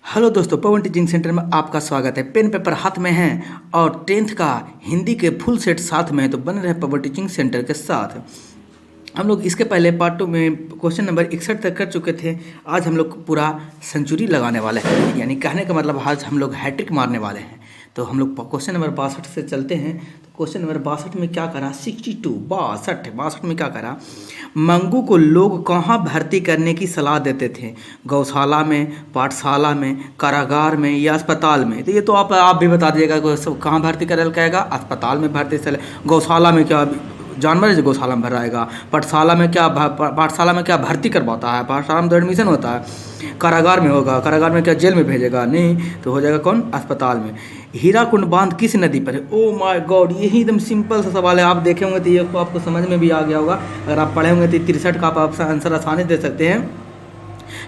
Hello दोस्तों, पवन teaching centre में आपका स्वागत है। पेन पेपर हाथ में है और 10th का हिंदी के फुल सेट साथ में है, तो बने रहे पवन टीचिंग सेंटर के साथ। हम लोग इसके पहले पार्ट 2 में क्वेश्चन नंबर 61 तक कर चुके थे। आज हम लोग पूरा सेंचुरी लगाने वाले हैं, यानी कहने का मतलब आज हम लोग हैट्रिक मारने वाले हैं। तो हम लोग क्वेश्चन नंबर 62 से चलते हैं। तो क्वेश्चन नंबर 62 में क्या करा, 62 में क्या करा, मंगू को लोग कहाँ भर्ती करने की सलाह देते थे? गौशाला में, पाठशाला में, कारागार में या अस्पताल में? तो ये तो आप भी बता दीजिएगा, कहाँ भर्ती करल कहेगा? अस्पताल में भर्ती। गौशाला में क्या जानवर है गौशाला में भराएगा? पाठशाला में क्या भर्ती करवाता है? पाठशाला में तो एडमिशन होता है। कारागार में होगा, कारागार में क्या जेल में भेजेगा? नहीं, तो हो जाएगा कौन? अस्पताल में। हीराकुंड बांध किस नदी पर है? ओ माय गॉड, यही एकदम सिंपल सा सवाल है। आप देखे होंगे तो ये आपको समझ में भी आ गया होगा। अगर आप पढ़े होंगे तो 63 का आप आंसर आसानी दे सकते हैं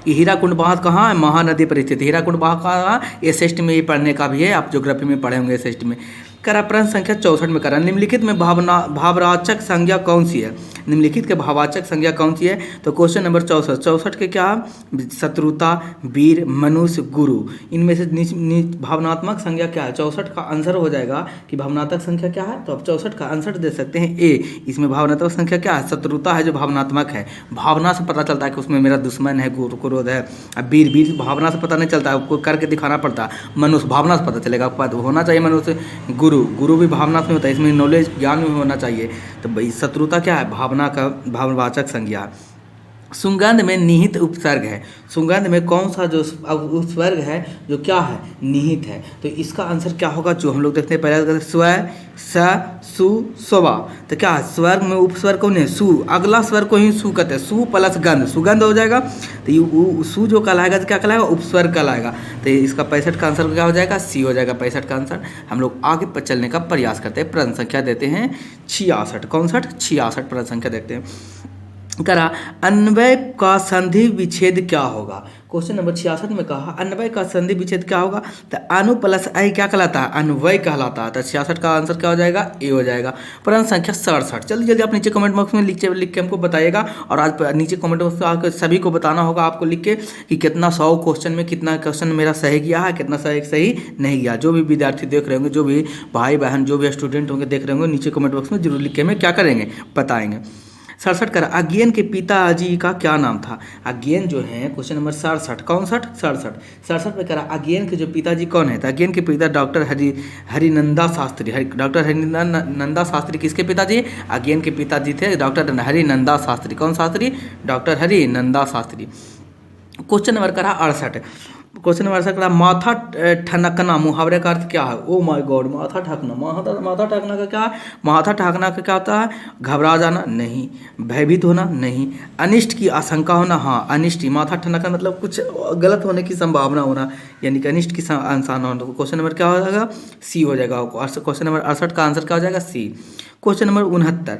कि हीराकुंड बांध कहाँ है? महानदी पर स्थित। हीराकुंड बांध कहाँ? एसएसटी में ये पढ़ने का भी है, आप ज्योग्राफी में पढ़े होंगे एसएसटी में। करा प्रश्न संख्या 64 में करा, निम्नलिखित में भाववाचक संज्ञा कौन सी है? निम्नलिखित के भाववाचक संज्ञा कौन सी है? तो क्वेश्चन नंबर 64 के क्या? शत्रुता, वीर, मनुष्य, गुरु। इनमें से भावनात्मक संज्ञा क्या है? 64 का आंसर हो जाएगा कि भावनात्मक संख्या क्या है, तो आप 64 का आंसर दे सकते हैं ए। इसमें भावनात्मक संख्या क्या है? शत्रुता है, जो भावनात्मक है। भावना से पता चलता है कि उसमें मेरा दुश्मन है, क्रोध है। अब वीर भावना से पता नहीं चलता, आपको करके दिखाना पड़ता। मनुष्य भावना से पता चलेगा, होना चाहिए मनुष्य। गुरु भी भावना से होता है, इसमें नॉलेज ज्ञान में होना चाहिए। तो भाई शत्रुता क्या है? भावना का भाववाचक संज्ञा। सुगंध में निहित उपसर्ग है। सुगंध में कौन सा जो उपसर्ग है जो क्या है? निहित है। तो इसका आंसर क्या होगा? जो हम लोग देखते हैं पहले स्व, स, सु, स्वा। तो क्या है? स्वर्ग में उपस्वर्ग कौन है? सु। अगला स्वर को ही सु कहते हैं। सु प्लस गंध, सुगंध हो जाएगा। तो ये सु जो कहलाएगा तो क्या कहलाएगा? उपस्वर्ग कहलाएगा। तो इसका 65 का आंसर क्या हो जाएगा? सी हो जाएगा 65 का आंसर। हम लोग आगे पर चलने का प्रयास करते हैं। प्रश्न संख्या देते हैं 66। 66 प्रश्न संख्या देखते हैं। करा, अन्वय का संधि विच्छेद क्या होगा? क्वेश्चन नंबर 66 में कहा अन्वय का संधि विच्छेद क्या होगा? तो अनु प्लस ऐ क्या कहलाता है? अन्वय कहलाता है। तो 66 का आंसर क्या हो जाएगा? ए हो जाएगा। प्रश्न संख्या 67। जल्दी जल्दी आप नीचे कमेंट बॉक्स में लिख के हमको बताइएगा। और आज नीचे कमेंट बॉक्स में आकर सभी को बताना होगा आपको लिख के कि कितना 100 क्वेश्चन में कितना क्वेश्चन मेरा सही गया है, कितना सही नहीं गया। जो भी विद्यार्थी देख रहे होंगे, जो भी भाई बहन, जो भी स्टूडेंट होंगे देख रहे होंगे, नीचे कमेंट बॉक्स में जरूर लिख के हमें क्या करेंगे? बताएंगे। 67 करा, अज्ञेन के पिताजी का क्या नाम था? अज्ञेन जो है क्वेश्चन नंबर 67 67 में करा, अज्ञेन के जो पिताजी कौन है? तो अज्ञेन के पिता डॉक्टर हरिनंदा शास्त्री। डॉक्टर हरिनंदा शास्त्री किसके पिताजी? अज्ञेन के पिताजी थे डॉक्टर हरिनंदा शास्त्री। कौन Shastri? Doctor Harinanda Shastri. Question number करा 68। क्वेश्चन नंबर 68 करा, माथा ठनकना मुहावरे का अर्थ क्या है? ओ माय गॉड, माथा ठकना। माथा ठकना का क्या है? माथा ठकना का क्या होता है? घबरा जाना? नहीं। भयभीत होना? नहीं। अनिष्ट की आशंका होना? हाँ, अनिष्ट। माथा ठनकना मतलब कुछ गलत होने की संभावना होना, यानी कि अनिष्ट की आशंका होना। तो क्वेश्चन नंबर क्या हो जाएगा? सी हो जाएगा। क्वेश्चन नंबर 68 का आंसर क्या हो जाएगा? सी। क्वेश्चन नंबर 69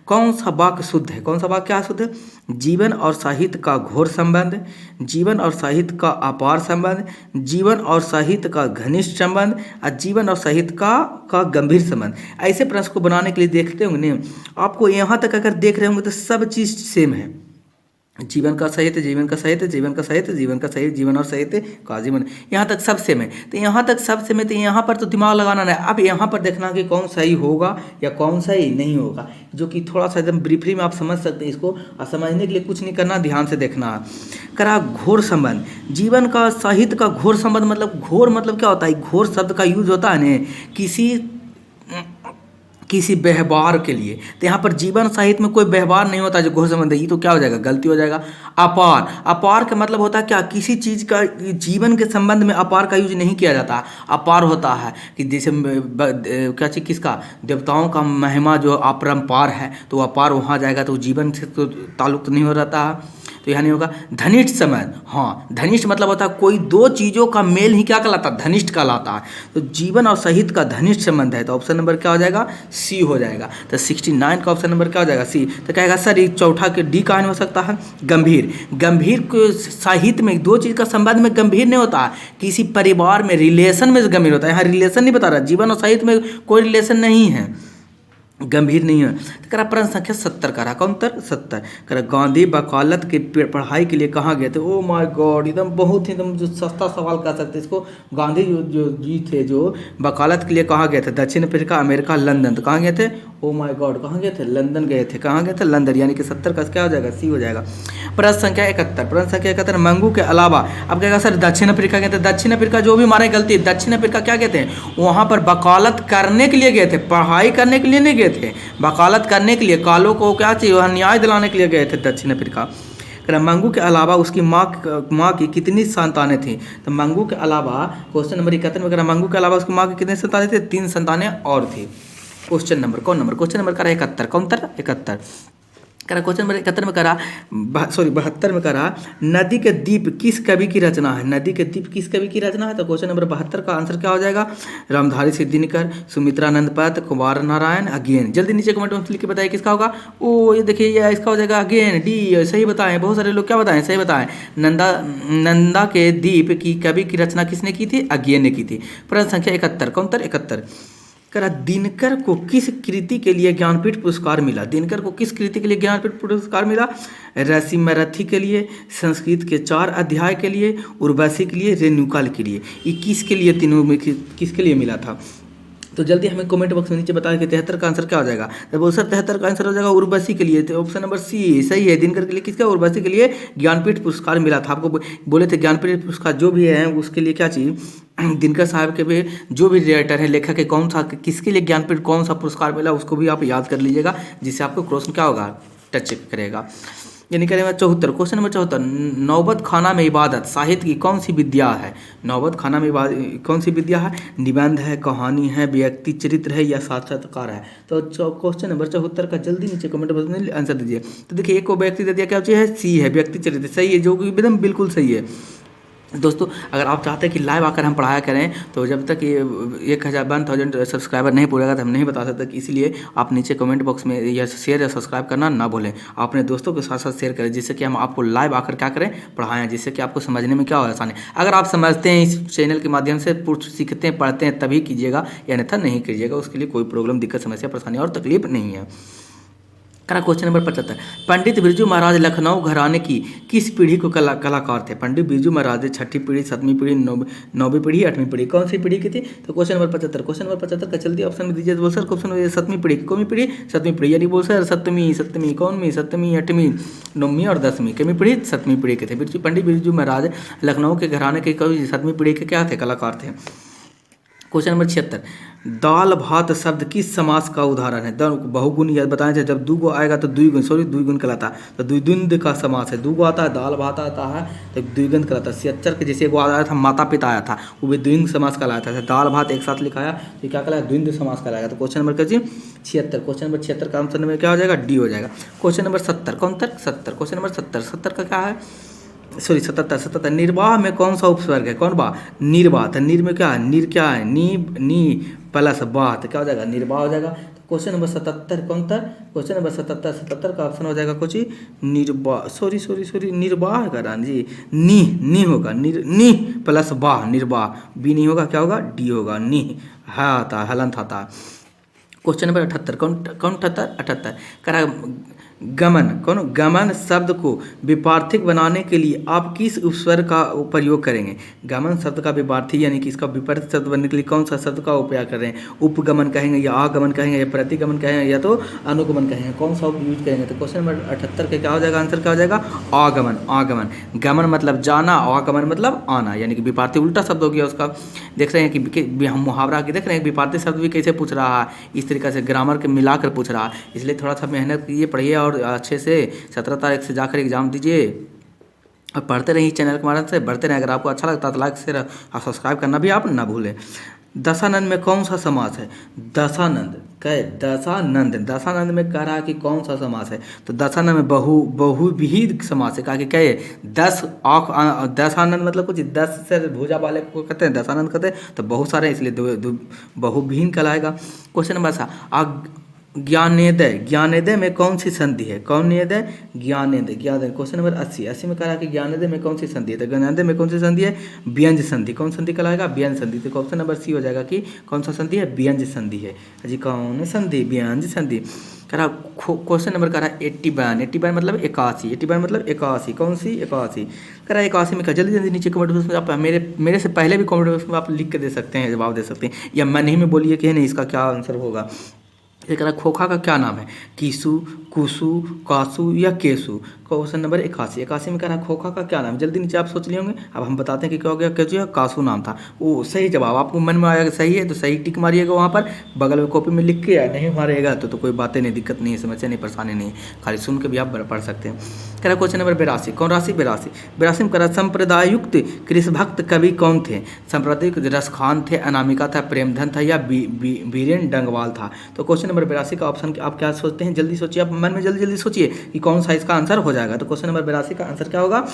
कौन सा वाक्य शुद्ध है? कौन सा वाक्य क्या शुद्ध है? जीवन और साहित्य का घोर संबंध, जीवन और साहित्य का अपार संबंध, जीवन और साहित्य का घनिष्ठ संबंध और जीवन और साहित्य का गंभीर संबंध। ऐसे प्रश्न को बनाने के लिए देखते होंगे नहीं, आपको यहाँ तक अगर देख रहे होंगे तो सब चीज़ सेम है। जीवन का साहित्य, जीवन का साहित्य, जीवन का साहित्य, जीवन का साहित्य, जीवन और साहित्य का जीवन, यहाँ तक सब सेम है। तो यहाँ तक सब सेम है, तो यहाँ पर तो दिमाग लगाना नहीं। अब यहाँ पर देखना कि कौन सही होगा या कौन सही नहीं होगा, जो कि थोड़ा सा एकदम ब्रीफली में आप समझ सकते हैं इसको। और समझने के लिए कुछ नहीं करना, ध्यान से देखना है। करा घोर संबंध, जीवन का साहित्य का घोर संबंध मतलब घोर मतलब क्या होता है? घोर शब्द का यूज होता है ना किसी व्यवहार के लिए। तो यहाँ पर जीवन साहित्य में कोई व्यवहार नहीं होता जो घोर संबंध है, ये तो क्या हो जाएगा? गलती हो जाएगा। अपार का मतलब होता है क्या? किसी चीज़ का जीवन के संबंध में अपार का यूज नहीं किया जाता। अपार होता है कि जैसे क्या चीज़, किसका? देवताओं का महिमा जो अपरंपार है, तो अपार वहाँ जाएगा, तो जीवन से तो ताल्लुक नहीं हो रहता है। तो यहाँ नहीं होगा। धनिष्ठ संबंध, हाँ, धनिष्ठ मतलब होता है कोई दो चीज़ों का मेल ही क्या कहलाता है? धनिष्ठ कहलाता है। तो जीवन और साहित्य का धनिष्ठ संबंध है, तो ऑप्शन नंबर क्या हो जाएगा? सी हो जाएगा। तो 69 का ऑप्शन नंबर क्या हो जाएगा? सी। तो कहेगा सर ये चौथा के डी कहाँ हो सकता है? गंभीर को साहित्य में दो चीज़ का संबंध में गंभीर नहीं होता है, किसी परिवार में रिलेशन में गंभीर होता है। यहाँ रिलेशन नहीं बता रहा, जीवन और साहित्य में कोई रिलेशन नहीं है। गंभीर नहीं है। तो करा प्रश्न संख्या 70 करा कौन उत्तर 70 करा गांधी वकालत की पढ़ाई के लिए कहाँ गए थे। ओ माय गॉड, एकदम बहुत ही एकदम जो सस्ता सवाल कह सकते हैं इसको। गांधी जो जो जी थे जो वकालत के लिए कहाँ गए थे, दक्षिण अफ्रीका, अमेरिका, लंदन। तो कहाँ गए थे, ओ माय गॉड कहाँ गए थे, लंदन गए थे। कहाँ गए थे, लंदन, यानी कि 70 का क्या हो जाएगा, सी हो जाएगा। प्रश्न संख्या 71, प्रश्न संख्या 71 मंगू के अलावा अब कहेगा सर दक्षिण अफ्रीका गए थे। दक्षिण अफ्रीका जो भी हमारे गलती, दक्षिण अफ्रीका क्या कहते हैं, वहाँ पर वकालत करने के लिए गए थे, पढ़ाई करने के लिए नहीं गए थे, वकालत करने के लिए, कालों को क्या चाहिए, वह न्याय दिलाने के लिए गए थे दक्षिण अफ्रीका। मंगू के अलावा उसकी माँ की कितनी संतानें थी। तो मंगू के अलावा क्वेश्चन नंबर 71 में मंगू के अलावा उसकी माँ की कितनी संतानें थी, 3 संतानें और थी। क्वेश्चन नंबर कौन नंबर, क्वेश्चन नंबर करा 71, कौन उत्तर 71 करा। क्वेश्चन नंबर 71 में करा, सॉरी 72 में करा नदी के द्वीप किस कवि की रचना है। नदी के द्वीप किस कवि की रचना है। तो क्वेश्चन नंबर 72 का आंसर क्या हो जाएगा, रामधारी सिद्धिनिकर, सुमित्रानंद पत, कुमार नारायण, अगेन। जल्दी नीचे कमेंट में लिख के बताइए किसका होगा। ओ ये देखिए ये इसका हो जाएगा अगेन, डी। सही बताएं, बहुत सारे लोग क्या बताएं, सही बताएं। नंदा के द्वीप की कवि की रचना किसने की थी, अगेन ने की थी। प्रश्न संख्या 71 कौन उत्तर 71 करा। दिनकर को किस कृति के लिए ज्ञानपीठ पुरस्कार मिला। दिनकर को किस कृति के लिए ज्ञानपीठ पुरस्कार मिला, रसीमरथी के लिए, संस्कृत के 4 अध्याय के लिए, उर्वशी के लिए, रेणुकाल के लिए। ये किसके लिए, तीनों में किसके लिए मिला था। तो जल्दी हमें कमेंट बॉक्स में नीचे बताएं कि 73 का आंसर क्या हो जाएगा। तो सर 73 का आंसर हो जाएगा उर्वशी के लिए। तो ऑप्शन नंबर सी सही है, दिनकर के लिए किसका, उर्वशी के लिए ज्ञानपीठ पुरस्कार मिला था। आपको बोले थे ज्ञानपीठ पुरस्कार जो भी है उसके लिए क्या चाहिए, दिनकर साहब के भी जो भी राइटर है, लेखक है, कौन सा किसके लिए ज्ञानपीठ कौन सा पुरस्कार मिला उसको भी आप याद कर लीजिएगा, जिससे आपको क्वेश्चन क्या होगा, टच करेगा। यानी करेंगे 74, क्वेश्चन नंबर 74 नौबत खाना में इबादत साहित्य की कौन सी विद्या है। नौबत खाना में कौन सी विद्या है, निबंध है, कहानी है, व्यक्ति चरित्र है, या साक्षात्कार है। तो क्वेश्चन नंबर 74 का जल्दी नीचे कमेंट बॉक्स में आंसर दीजिए। तो देखिए एक को व्यक्ति दे दिया, क्या चाहिए, सी है, व्यक्ति चरित्र सही है, जो कि एकदम बिल्कुल सही है। दोस्तों अगर आप चाहते हैं कि लाइव आकर हम पढ़ाया करें, तो जब तक ये 1000 सब्सक्राइबर नहीं पूरेगा तो हम नहीं बता सकते, कि इसलिए आप नीचे कमेंट बॉक्स में या शेयर या सब्सक्राइब करना ना भूलें। आप अपने दोस्तों के साथ साथ शेयर करें, जिससे कि हम आपको लाइव आकर क्या करें, पढ़ाएं, जिससे कि आपको समझने में क्या हो आसानी। अगर आप समझते हैं इस चैनल के माध्यम से सीखते हैं पढ़ते हैं तभी कीजिएगा, या अन्यथा नहीं कीजिएगा, उसके लिए कोई प्रॉब्लम दिक्कत समस्या परेशानी और तकलीफ नहीं है। करा क्वेश्चन नंबर 75 पंडित बिरजू महाराज लखनऊ घराने की किस पीढ़ी को कलाकार थे। पंडित बिरजू महाराज 6ठी पीढ़ी, 7वीं पीढ़ी, 9वीं पीढ़ी, 8वीं पीढ़ी, कौन सी पीढ़ी की थी। तो क्वेश्चन नंबर 75, क्वेश्चन नंबर 75 का जल्दी ऑप्शन में दीजिए। बोल सर क्वेश्चन 7वीं पीढ़ी, कौन पीढ़ी, 7वीं पीढ़ी, यानी बोल सर 7वीं कौन, 7वीं, 8वीं, 9वीं और 10वीं, कितनी पीढ़ी, 7वीं पीढ़ी के थे। पंडित बिरजू महाराज लखनऊ के घराने के कवि 7वीं पीढ़ी के क्या थे, कलाकार थे। क्वेश्चन नंबर 76 दाल भात शब्द किस समास का उदाहरण है। बहुगुण यह बताए थे, जब दूगो आएगा तो द्विगुण कहलाता है। तो द्विगुण का समास है, दूगो आता है, दाल भात आता है तो द्विगुण कहलाता है। 76 के जैसे एगो आया था माता पिता आया था, वो भी द्विगुण समास कहलाता है। दाल भात एक साथ लिखाया तो क्या कहलाया, द्विगुण समास कहलाएगा। तो क्वेश्चन नंबर कीजिए 76, क्वेश्चन नंबर 76 का आंसर में क्या हो जाएगा, डी हो जाएगा। क्वेश्चन नंबर 70 कौन उत्तर 70, क्वेश्चन नंबर 70 का क्या है, सॉरी 77 निर्वाह में कौन सा उपसर्ग है, कौन बा, निर्वाह। तो निर में क्या है, निर क्या है, नी प्लस वाह, तो क्या हो जाएगा, निर्वाह हो जाएगा। तो क्वेश्चन नंबर 77 कौन था, क्वेश्चन नंबर 77 का ऑप्शन हो जाएगा कुछ निर्वाह, सॉरी निर्वाह का रान जी, नी होगा, नी प्लस वाह, निर्वाह, बी नहीं होगा, क्या होगा, डी होगा, नी है आता है, हलंत आता है। क्वेश्चन नंबर 78 कौन 78 करा गमन, कौन, गमन शब्द को विपार्थिक बनाने के लिए आप किस उपस्वर्ग का प्रयोग करेंगे। गमन शब्द का विपार्थी यानी कि इसका विपरीत शब्द बनने के लिए कौन सा शब्द का उपयोग कर रहे हैं, उपगमन कहेंगे या आगमन कहेंगे या प्रतिगमन कहेंगे या तो अनुगमन कहेंगे, कौन सा यूज करेंगे। तो क्वेश्चन नंबर 78 के क्या हो जाएगा, आंसर क्या हो जाएगा, आगमन। गमन मतलब जाना, आगमन मतलब आना, यानी कि विपार्थी उल्टा शब्द हो गया उसका। देख रहे हैं कि हम मुहावरा की देख रहे हैं, विपार्थी शब्द भी कैसे पूछ रहा है, इस तरीके से ग्रामर के मिलाकर पूछ रहा है, इसलिए थोड़ा सा मेहनत कीजिए, पढ़िए और अच्छे से 17 तारीख से जाकर एग्जाम दीजिए और पढ़ते रहिए चैनल के माध्यम से, बढ़ते रहें। अगर आपको अच्छा लगता है तो लाइक शेयर और सब्सक्राइब करना भी आप ना भूलें। दशानंद में कौन सा समास है, दशानंद में कह रहा है कि कौन सा समास है। तो दशानंद में बहुविध समास है, कहा कि क्या है 10 मतलब कुछ 10 से भुजा वाले को कहते हैं दशानंद कहते हैं, तो बहुत सारे इसलिए बहुविहीन कहलाएगा। क्वेश्चन नंबर 7 ज्ञानेदय, ज्ञानेदय में कौन सी संधि है? ज्ञानेदय, ज्ञानेदय। क्वेश्चन नंबर 80, 80 में कह रहा है कि ज्ञानेदय में कौन सी संधि है? तो ज्ञानेदय में कौन सी संधि है? व्यंज संधि। कौन संधि कहलाएगा? व्यंज संधि। तो ऑप्शन नंबर सी हो जाएगा कि कौन सा संधि है? व्यंज संधि है जी। कौन संधि? व्यंज संधि। कह रहा क्वेश्चन नंबर कह रहा है 81, 81 मतलब 81, 81 मतलब 81। कौन सी? 81। कह रहा है 81 में, जल्दी जल्दी नीचे कमेंट बॉक्स में आप मेरे से पहले भी कमेंट बॉक्स में आप लिख के दे सकते हैं, जवाब दे सकते हैं, या मन ही में बोलिए कि नहीं इसका क्या आंसर होगा। ये कह रहा खोखा का क्या नाम है? कीसु, कुसु, कासु या केसु। क्वेश्चन नंबर 81, 81 में कह रहा खोखा का क्या नाम है? जल्दी नीचे आप सोच लिए होंगे। अब हम बताते हैं कि क्या हो गया। केसु या कासु नाम था। वो सही जवाब आपको मन में आएगा, सही है तो सही टिक मारिएगा वहाँ पर बगल में कॉपी में लिख के, या नहीं मारिएगा तो कोई बातें नहीं, दिक्कत नहीं है, समस्या नहीं, परेशानी नहीं है, खाली सुन के भी आप पढ़ सकते हैं। कह रहा क्वेश्चन नंबर 82, कौन राशि? 82, 82 में कह रहा संप्रदायुक्त कृष्ण भक्त कवि कौन थे? सांप्रदायिक रसखान थे, अनामिका था, प्रेमधन था या बीरेन डंगवाल था। तो क्वेश्चन नंबर 82 का ऑप्शन आप क्या सोचते हैं? जल्दी सोचिए, आप मन में जल्दी जल्दी सोचिए कि कौन सा इसका आंसर हो जाएगा। तो क्वेश्चन नंबर 82 का आंसर क्या होगा?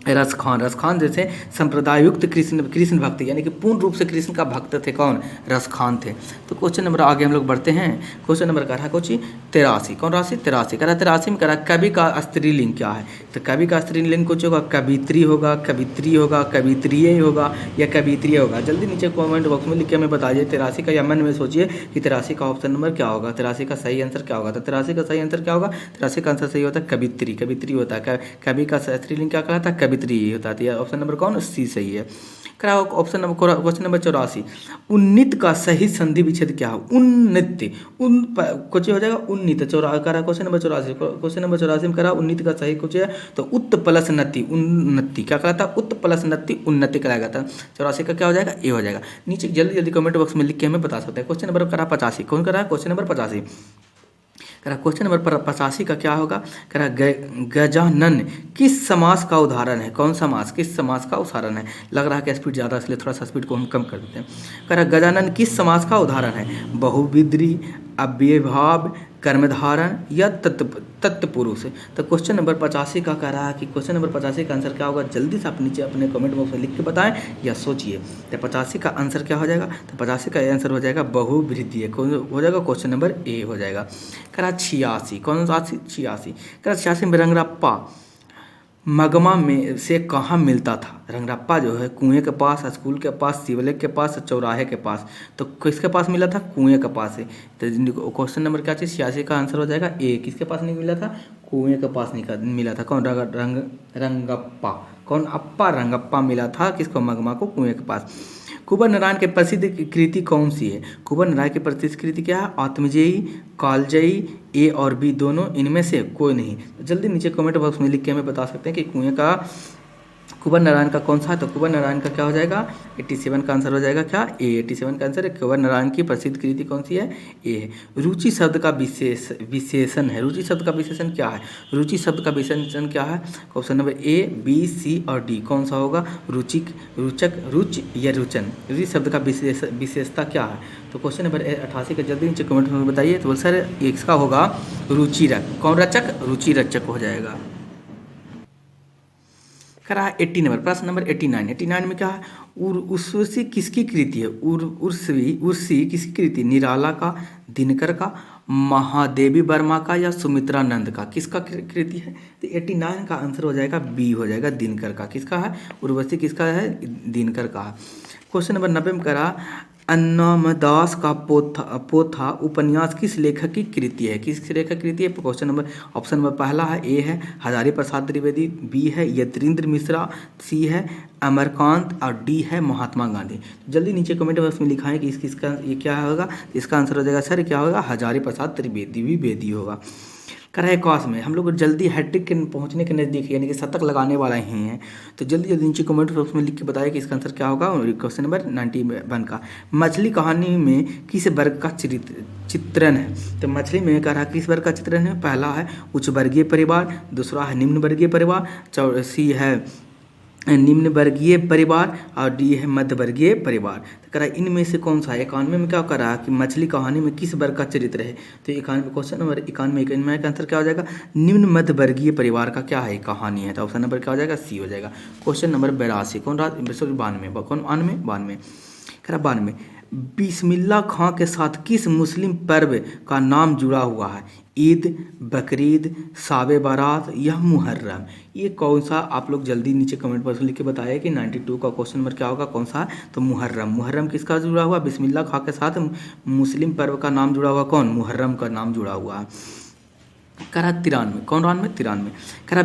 रसखान। रसखान जैसे संप्रदायुक्त कृष्ण भक्त, यानी कि पूर्ण रूप से कृष्ण का भक्त थे। कौन? रसखान थे। तो क्वेश्चन नंबर आगे हम लोग बढ़ते हैं। क्वेश्चन नंबर कह रहा है कुछ 83, कौन राशि? 83 कह रहा है 83 में कह रहा है कवि का स्त्रीलिंग क्या है? तो कवि का स्त्रीलिंग कुछ होगा, कवित्री होगा, कवित्री होगा, कवित्रीय होगा या कवित्रीय होगा। जल्दी नीचे कमेंट बॉक्स में लिख के हमें बताइए 83 का, या मन में सोचिए कि 83 का ऑप्शन नंबर क्या होगा, 83 का सही आंसर क्या होगा। तो 83 का सही आंसर क्या होगा? 83 का आंसर सही होता है कवित्री। कवित्री होता है। कवि का स्त्रीलिंग क्या कहलाता है? कवित्री होता है। ऑप्शन नंबर कौन? सी सही है। करा ऑप्शन नंबर क्वेश्चन नंबर 84, उन्नीत का सही संधि विच्छेद क्या है? उन्नीत, कुछ हो जाएगा उन्नीत। करा क्वेश्चन नंबर 84, क्वेश्चन नंबर 84 में करा उन्नीत का सही कुछ है तो उत्त प्लस नति, उन्नति क्या कहलाता है? उत्त प्लस नति उन्नति कराया था। 84 का क्या हो जाएगा? ए हो जाएगा। नीचे जल्दी जल्दी कमेंट बॉक्स में लिख के हमें बता सकते हैं। क्वेश्चन नंबर करा 85, कौन करा? क्वेश्चन नंबर 85 करा क्वेश्चन नंबर 85 का क्या होगा? करा गजानन किस समास का उदाहरण है? कौन समास? किस समास का उदाहरण है? लग रहा है कि स्पीड ज़्यादा, इसलिए थोड़ा सा स्पीड को हम कम कर देते हैं। करा गजानन किस समास का उदाहरण है? बहुविद्री, अव्ययभाव, कर्मधारण या तत्पुरुष। तो क्वेश्चन नंबर 85 का कह रहा है कि क्वेश्चन नंबर 85 का आंसर क्या होगा? जल्दी से आप नीचे अपने कमेंट बॉक्स में लिख के बताएं या सोचिए। तो 85 का आंसर क्या हो जाएगा? तो 85 का आंसर हो जाएगा बहुवृद्धि। कौन हो जाएगा? क्वेश्चन नंबर ए हो जाएगा। कह रहा 86, कौन सा? 86 कह रहा 86 में रंगरप्पा मगमा में से कहाँ मिलता था? रंगरप्पा जो है कुएं के पास, स्कूल के पास, शिवलिंग के पास, चौराहे के पास। तो किसके पास मिला था? कुएं के पास है। तो क्वेश्चन नंबर क्या चीज़? 86 का आंसर हो जाएगा ए। किसके पास नहीं मिला था? कुएं के पास नहीं मिला था। कौन? रंगप्पा। कौन? अप्पा रंगप्पा मिला था किसको? मगमा को, कुएं के पास। कुंवर नारायण की प्रसिद्ध कृति कौन सी है? कुंवर नारायण की प्रसिद्ध कृति क्या है? आत्मजयी, कालजयी, ए और बी दोनों, इनमें से कोई नहीं। तो जल्दी नीचे कमेंट बॉक्स में लिख के हमें बता सकते हैं कि कुएं का कुंवर नारायण का कौन सा है? तो कुंवर नारायण का क्या हो जाएगा? 87 का आंसर हो जाएगा क्या? ए। 87 का आंसर है कुंवर नारायण की प्रसिद्ध कृति कौन सी है? ए है। रुचि शब्द का विशेषण है। रुचि शब्द का विशेषण क्या है? रुचि शब्द का विशेषण क्या है? ऑप्शन नंबर ए, बी, सी और डी। कौन सा होगा? रुचिक, रुचक, रुच या रुचन। रुचि शब्द का विशेषता क्या है? तो क्वेश्चन नंबर 88 का जल्दी नीचे कमेंट में बताइए। तो सर इसका होगा रुचिरक। कौन? रचक, रुचि रचक हो जाएगा। करा 80 नंबर, प्रश्न नंबर 89। 89 में क्या है? उर्वशी किसकी कृति है? उर्वशी किसकी कृति? निराला का, दिनकर का, महादेवी वर्मा का या सुमित्रानंद का? किसका कृति है? तो 89 का आंसर हो जाएगा बी हो जाएगा, दिनकर का। किसका है? उर्वशी किसका है? दिनकर का है। क्वेश्चन नंबर 90 में करा अन्नमदास का पोथा उपन्यास किस लेखक की कृति है? किस लेखक की कृति है? क्वेश्चन नंबर ऑप्शन नंबर पहला है ए है हजारी प्रसाद द्विवेदी, बी है यतीन्द्र मिश्रा, सी है अमरकांत और डी है महात्मा गांधी। जल्दी नीचे कमेंट बॉक्स में लिखाएं कि इसका ये क्या होगा। इसका आंसर हो जाएगा सर क्या होगा? हजारी प्रसाद द्विवेदी होगा। कराए कॉस में हम लोग जल्दी हैट्रिक के पहुंचने के नज़दीक यानी कि शतक लगाने वाला ही हैं। तो जल्दी जल्दी नीचे कमेंट बॉक्स में लिख के बताइए कि इसका आंसर क्या होगा। क्वेश्चन नंबर 91 का मछली कहानी में किस वर्ग का चित्रण है? तो मछली में कह रहा किस वर्ग का चित्रण है? पहला है उच्च वर्गीय परिवार, दूसरा है निम्न वर्गीय परिवार, सी है निम्न वर्गीय परिवार और डी है मध्य वर्गीय परिवार। तो कह रहा है इनमें से कौन सा है? 91 में क्या कर रहा है कि मछली कहानी में किस वर्ग का चरित्र है? तो 91 क्वेश्चन नंबर 91 का आंसर क्या हो जाएगा? निम्न मध्य वर्गीय परिवार का क्या है? कहानी है। तो ऑप्शन नंबर क्या हो जाएगा? सी हो जाएगा। क्वेश्चन नंबर 82 कौन? 92 कौन? 92 कह रहा 92 बिस्मिल्लाह खां के साथ किस मुस्लिम पर्व का नाम जुड़ा हुआ है? ईद, बकरीद, शाब बारात या मुहर्रम? ये कौन सा, आप लोग जल्दी नीचे कमेंट बॉक्स में लिख के बताइए कि 92 का क्वेश्चन नंबर क्या होगा, कौन सा है? तो मुहर्रम। मुहर्रम किसका जुड़ा हुआ? बिस्मिल्लाह खां के साथ मुस्लिम पर्व का नाम जुड़ा हुआ कौन? मुहर्रम का नाम जुड़ा हुआ है। करा 93, कौन 93? करा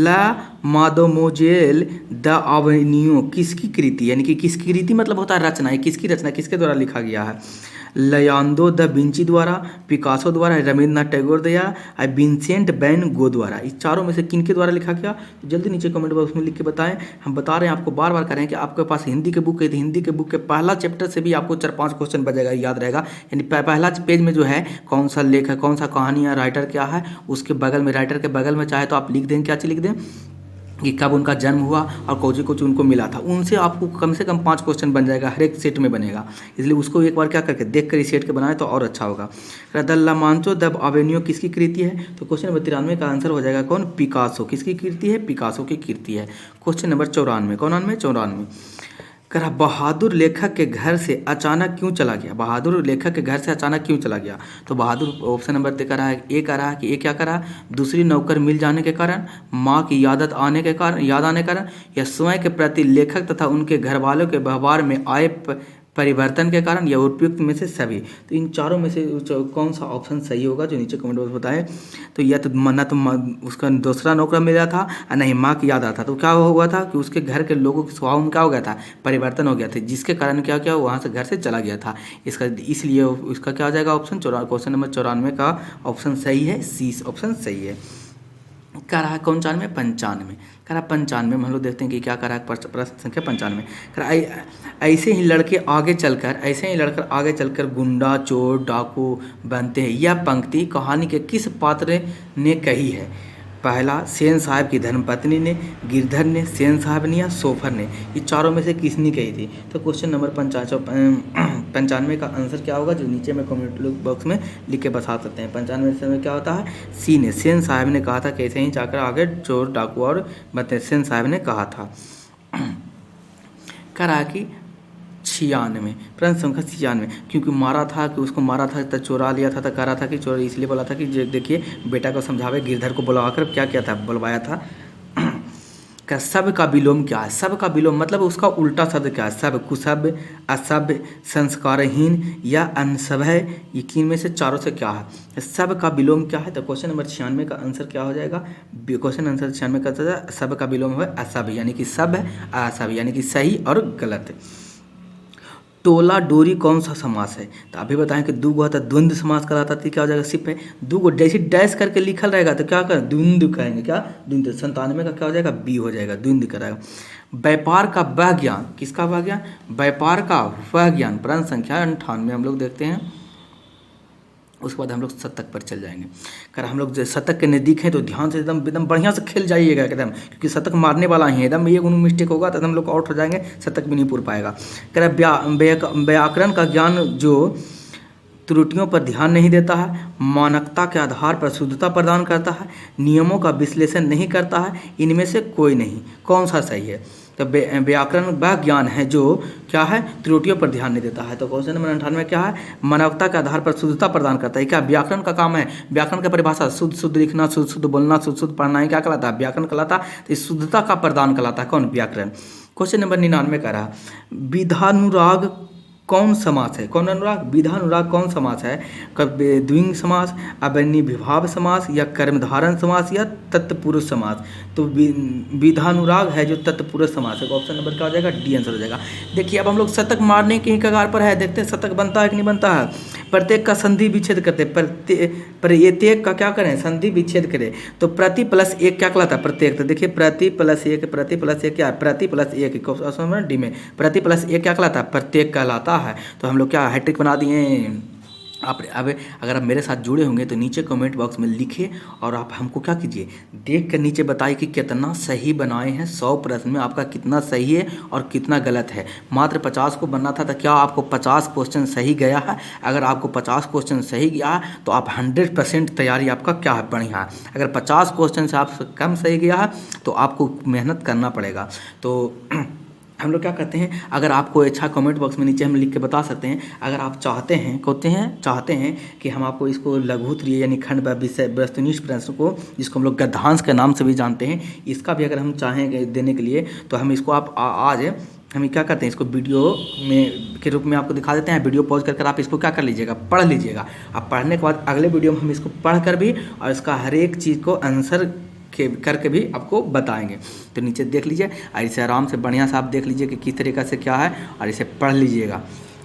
ला मादोमोजेल द आवेन्यू किसकी कृति, यानी कि किसकी कृति मतलब होता है रचना, है किसकी रचना, किसके द्वारा लिखा गया है? लियोनार्दो द विंची द्वारा, पिकासो द्वारा, रविंद्रनाथ टैगोर द्वारा, विंसेंट वैन गो द्वारा। इस चारों में से किन के द्वारा लिखा गया? तो जल्दी नीचे कमेंट बॉक्स में लिख के बताएं। हम बता रहे हैं आपको, बार बार कह रहे हैं कि आपके पास हिंदी के बुक है तो हिंदी के बुक के पहला चैप्टर से भी आपको 4-5 क्वेश्चन बचेगा, याद रहेगा। यानी पहला पेज में जो है कौन सा लेख है, कौन सा कहानी है, राइटर क्या है, उसके बगल में, राइटर के बगल में चाहे तो आप लिख दें, क्या चीज़ लिख दें कि कब उनका जन्म हुआ और कौची कुछ उनको मिला था। उनसे आपको कम से कम 5 क्वेश्चन बन जाएगा, हर एक सेट में बनेगा। इसलिए उसको एक बार क्या करके देख कर इस सेट के बनाए तो और अच्छा होगा। द मांचो द अवेन्यू किसकी कृति है? तो क्वेश्चन नंबर 93 का आंसर हो जाएगा कौन? पिकासो। किसकी कृति है? पिकासो की कृति है। क्वेश्चन नंबर 94, कौन 94? करा बहादुर लेखक के घर से अचानक क्यों चला गया? बहादुर लेखक के घर से अचानक क्यों चला गया? तो बहादुर ऑप्शन नंबर दे कर रहा है, ए कह रहा है कि ए क्या करा? दूसरी नौकर मिल जाने के कारण, माँ की याद आने के कारण, या स्वयं के प्रति लेखक तथा उनके घर वालों के व्यवहार में आए परिवर्तन के कारण, या उपयुक्त में से सभी। तो इन चारों में से कौन सा ऑप्शन सही होगा, जो नीचे कमेंट बॉक्स में बताएं। तो या तो ना तो उसका दूसरा नौकरा मिला था और नहीं माँ की याद आता। तो क्या हुआ था कि उसके घर के लोगों के स्वभाव में क्या हो गया था? परिवर्तन हो गया था, जिसके कारण क्या क्या वहाँ से घर से चला गया था। इसलिए उसका क्या हो जाएगा ऑप्शन? क्वेश्चन नंबर 94 का ऑप्शन सही है, सी ऑप्शन सही है। कह रहा है कौन 95? 95। कह रहा 95 में हम लोग देखते हैं कि क्या कर रहा है, प्रश्न संख्या 95। कह रहा ऐसे ही लड़के आगे चलकर गुंडा, चोर, डाकू बनते हैं। यह पंक्ति कहानी के किस पात्र ने कही है? पहला सेन साहब की धर्मपत्नी ने, गिरधर ने, सेन साहब ने या सोफर ने? ये चारों में से किसने कही थी? तो क्वेश्चन नंबर 95 का आंसर क्या होगा, जो नीचे में कमेंट बॉक्स में लिख के बता सकते हैं। 95 में क्या होता है? सी ने, सेन साहब ने कहा था कि ऐसे ही जाकर आगे चोर, डाकू और बते, सेन साहब ने कहा था। करा कि 96, प्रश्न संख्या 96, क्योंकि मारा था कि उसको मारा था तो चोरा लिया था, तो कह रहा था कि चोर इसलिए बोला था कि देखिए बेटा को समझावे, गिरधर को बुलवाकर क्या किया था, बुलवाया था। क्या सब का विलोम क्या है? सब का विलोम मतलब उसका उल्टा शब्द क्या है? सब, कुसभ, असभ्य, संस्कारहीन या अनसभ्य, ये किन में से चारों से क्या है? सब का विलोम क्या है? तो क्वेश्चन नंबर 96 का आंसर क्या हो जाएगा? क्वेश्चन आंसर 96 का सब का विलोम है असभ्य, यानी कि सब असभ्य, यानी कि सही और गलत। टोला डोरी कौन सा समास है? तो अभी बताएं कि दू गो था द्वंद्व समास कराता थी, क्या हो जाएगा? सिर्फ है दू गो जैसे डैश करके लिखल रहेगा तो क्या कर द्वंद्व कहेंगे, क्या द्वंद्व। 97 का क्या हो जाएगा? बी हो जाएगा, द्वंद्व कराएगा। व्यापार का वह ज्ञान, किसका वह ज्ञान? व्यापार का वह ज्ञान, प्रश्न संख्या 98 हम लोग देखते हैं। उसके बाद हम लोग शतक पर चल जाएंगे। कर हम लोग शतक के नज़दीक हैं तो ध्यान से एकदम बढ़िया से खेल जाइएगा एकदम, क्योंकि शतक मारने वाला ही है एकदम। ये उन मिस्टेक होगा तो हम लोग आउट हो जाएंगे, शतक भी नहीं पूर पाएगा। कर व्याकरण का ज्ञान जो त्रुटियों पर ध्यान नहीं देता है, मानकता के आधार पर शुद्धता प्रदान करता है, नियमों का विश्लेषण नहीं करता है, इनमें से कोई नहीं। कौन सा सही है? तो व्याकरण वह ज्ञान है जो क्या है? त्रुटियों पर ध्यान नहीं देता है। तो क्वेश्चन नंबर 98 क्या है? मानवता के आधार पर शुद्धता प्रदान करता है। क्या व्याकरण का काम है? व्याकरण का परिभाषा शुद्ध लिखना, शुद्ध बोलना, शुद्ध पढ़ना ही क्या कहलाता है? व्याकरण कहलाता है। तो इस शुद्धता का प्रदान कहलाता है कौन? व्याकरण। क्वेश्चन नंबर 99 कह रहा विधानुराग कौन समास है? कौन अनुराग? विधानुराग कौन समास है? द्विंग समास, अवनिविभाव समास, या कर्मधारण समास, या तत्पुरुष समास? तो विधानुराग है जो तत्पुरुष समास है। ऑप्शन नंबर क्या हो जाएगा? डी आंसर हो जाएगा। देखिए अब हम लोग शतक मारने के ही कगार पर है, देखते हैं शतक बनता है कि नहीं बनता है। प्रत्येक का संधि विच्छेद करते, प्रत्येक का क्या करें? संधि विच्छेद करें। तो प्रति प्लस एक क्या कहलाता है? प्रत्येक। तो देखिए प्रति प्लस एक क्या है? प्रति प्लस एक, ऑप्शन डी में प्रति प्लस एक क्या कहलाता है? प्रत्येक कहलाता है। तो हम लोग क्या हैट्रिक बना दिए। आप अब अगर आप मेरे साथ जुड़े होंगे तो नीचे कमेंट बॉक्स में लिखिए और आप हमको क्या कीजिए, देख कर नीचे बताइए कि कितना सही बनाए हैं। 100 प्रश्न में आपका कितना सही है और कितना गलत है। मात्र 50 को बनना था तो क्या आपको 50 क्वेश्चन सही गया है? अगर आपको 50 क्वेश्चन सही गया है तो आप 100% तैयारी आपका क्या है? बढ़िया है। अगर 50 क्वेश्चन से आप कम सही गया है तो आपको मेहनत करना पड़ेगा। तो हम लोग क्या करते हैं, अगर आपको अच्छा कमेंट बॉक्स में नीचे हम लिख के बता सकते हैं, अगर आप चाहते हैं कि हम आपको इसको लघुत्तरीय यानी खंड विषय वस्तुनिष्ठ प्रश्न को, जिसको हम लोग गद्यांश के नाम से भी जानते हैं, इसका भी अगर हम चाहें देने के लिए, तो हम इसको आप आज हम क्या करते हैं, इसको वीडियो में के रूप में आपको दिखा देते हैं। वीडियो पॉज कर आप इसको क्या कर लीजिएगा, पढ़ लीजिएगा। अब पढ़ने के बाद अगले वीडियो में हम इसको पढ़ कर भी और इसका हर एक चीज़ को आंसर करके भी आपको बताएंगे। तो नीचे देख लीजिए और इसे आराम से बढ़िया से आप देख लीजिए कि किस तरीक़ा से क्या है, और इसे पढ़ लीजिएगा।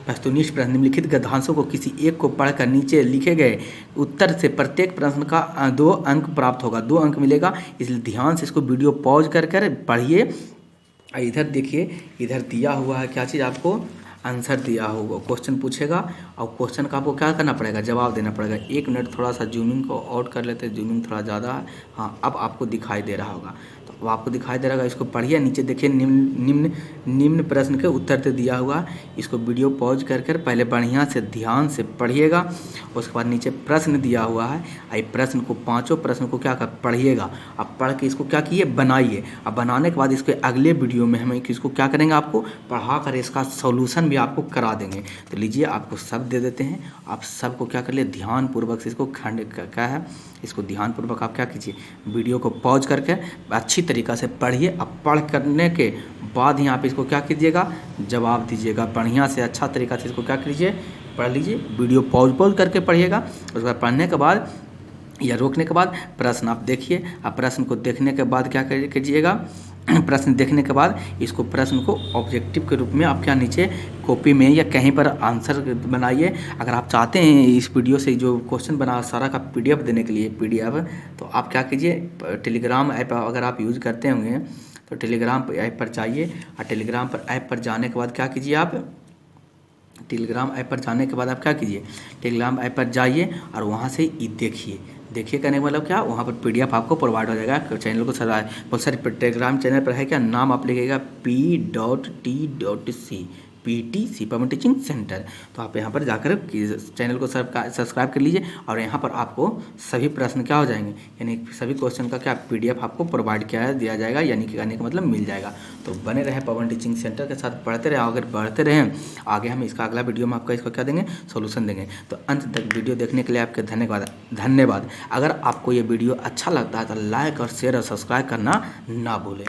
वस्तुनिष्ठ प्रश्न निम्नलिखित गद्यांशों को किसी एक को पढ़कर नीचे लिखे गए उत्तर से प्रत्येक प्रश्न का 2 अंक प्राप्त होगा, 2 अंक मिलेगा। इसलिए ध्यान से इसको वीडियो पॉज कर पढ़िए। इधर देखिए, इधर दिया हुआ है क्या चीज़, आपको आंसर दिया होगा, क्वेश्चन पूछेगा और क्वेश्चन का आपको क्या करना पड़ेगा, जवाब देना पड़ेगा। 1 मिनट थोड़ा सा जूमिंग को आउट कर लेते हैं, जूमिंग थोड़ा ज़्यादा है। हाँ, अब आपको दिखाई दे रहा होगा, तो अब आपको दिखाई दे रहा होगा। इसको पढ़िए, नीचे देखिए निम्न प्रश्न के उत्तर से दिया हुआ है। इसको वीडियो पॉज कर पहले बढ़िया से ध्यान से पढ़िएगा। उसके बाद नीचे प्रश्न दिया हुआ है, आई प्रश्न को 5 प्रश्न को क्या कर पढ़िएगा। अब पढ़ के इसको क्या कीजिए, बनाइए। अब बनाने के बाद इसके अगले वीडियो में हम इसको क्या करेंगे, आपको पढ़ा कर इसका सॉल्यूशन भी आपको करा देंगे। तो लीजिए, आपको सब दे देते हैं। आप सबको क्या कर लिए, ध्यानपूर्वक से इसको खंड क्या है, इसको ध्यानपूर्वक आप क्या कीजिए, वीडियो को पॉज करके अच्छी तरीक़ा से पढ़िए। अब पढ़ करने के बाद ही आप इसको क्या कीजिएगा, जवाब दीजिएगा। बढ़िया से अच्छा तरीक़ा से इसको क्या कीजिए, पढ़ लीजिए। वीडियो पॉज करके पढ़िएगा। उसके बाद पढ़ने के बाद या रोकने के बाद प्रश्न आप देखिए। अब प्रश्न को देखने के बाद क्या कीजिएगा, प्रश्न देखने के बाद इसको प्रश्न को ऑब्जेक्टिव के रूप में आप क्या नीचे कॉपी में या कहीं पर आंसर बनाइए। अगर आप चाहते हैं इस वीडियो से जो क्वेश्चन बना सारा का पीडीएफ देने के लिए, पीडीएफ, तो आप क्या कीजिए, टेलीग्राम ऐप अगर आप यूज़ करते होंगे तो टेलीग्राम ऐप पर जाइए। और टेलीग्राम पर ऐप पर जाने के बाद क्या कीजिए, आप टेलीग्राम ऐप पर जाने के बाद आप क्या कीजिए, टेलीग्राम ऐप पर जाइए और वहाँ से देखिए करने का मतलब क्या, वहाँ पर पीडीएफ आपको प्रोवाइड हो जाएगा। चैनल को बहुत सारे टेलीग्राम चैनल पर है क्या, नाम आप लिखिएगा PTC पवन टीचिंग सेंटर। तो आप यहाँ पर जाकर चैनल को सब्सक्राइब कर लीजिए और यहाँ पर आपको सभी प्रश्न क्या हो जाएंगे, यानी सभी क्वेश्चन का क्या पीडीएफ आपको प्रोवाइड दिया जाएगा, यानी कि करने का मतलब मिल जाएगा। तो बने रहे पवन टीचिंग सेंटर के साथ, पढ़ते रहे। अगर बढ़ते रहें आगे, हम इसका अगला वीडियो में आपका इसको क्या देंगे, सोल्यूशन देंगे। तो अंत तक वीडियो देखने के लिए आपके धन्यवाद। अगर आपको ये वीडियो अच्छा लगता है तो लाइक और शेयर और सब्सक्राइब करना ना भूलें।